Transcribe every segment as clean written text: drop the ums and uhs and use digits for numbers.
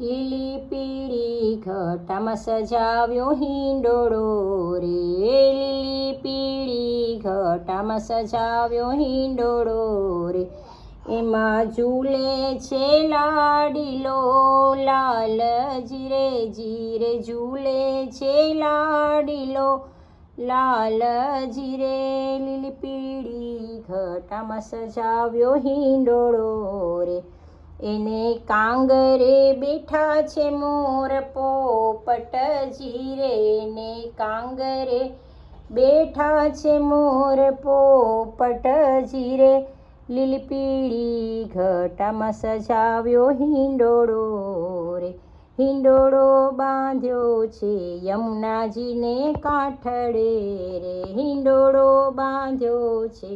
લીલી પીળી ઘટામાં સજાવ્યો હિંડોળો રે, લીલી પીળી ઘટામાં સજાવ્યો હિંડોળો રે, એમાં ઝૂલે છે લાડીલો લાલજી રે જીરે, ઝૂલે છે લાડીલો લાલજી રે, લીલી પીળી ઘટામાં સજાવ્યો હિંડોળો રે, એને કાંગરે બેઠા છે મોર પોપટજી રે, એને કાંગરે બેઠા છે મોર પોપટજી રે, લીલી પીળી ઘટામાં સજાવ્યો હિંડોળો રે, હિંડોળો બાંધ્યો છે યમુનાજીને કાંઠડે રે, હિંડોળો બાંધ્યો છે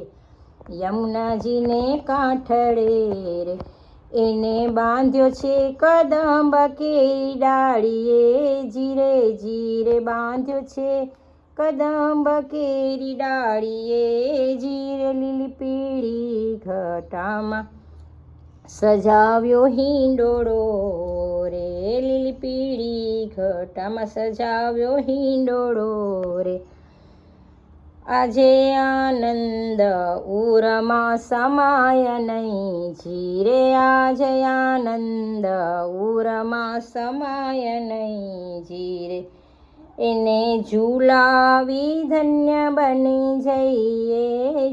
યમુનાજીને કાંઠડે રે, એને બાંધ્યો છે કદંબ કેરી ડાળીએ જીરે જીરે, બાંધ્યો છે કદંબ કેરી ડાળીએ જીરે, લીલી પીળી ઘટામાં સજાવ્યો હિંડોળો રે, લીલી પીળી ઘટામાં સજાવ્યો હિંડોળો રે, આજે આનંદ ઉરમાં સમાય નહીં જીરે, આજે આનંદ ઉરમાં સમાય નહીં જીરે, એને ઝૂલાવી ધન્ય બની જઈએ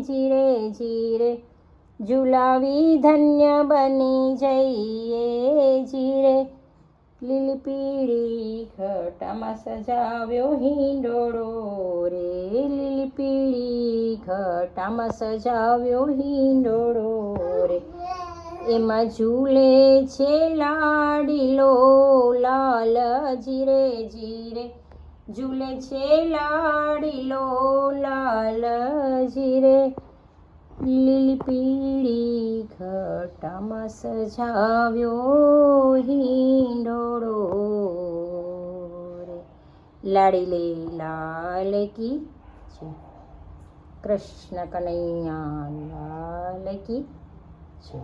જીરે જીરે, ઝૂલાવી ધન્ય બની જઈએ જીરે, લીલી પીળી ઘટામાં સજાવ્યો હિંડોળો રે, લીલી પીળી ઘટામાં સજાવ્યો હિંડોળો રે, એમાં ઝૂલે છે લાડીલો લાલજી રે જીરે, ઝૂલે છે લાડીલો લાલજી રે, લીલી પીળી ઘટામાં સજાવ્યો હિંડોળો રે, લાડીલે લાલ કી જય, કૃષ્ણ કનૈયા લાલ કી જય.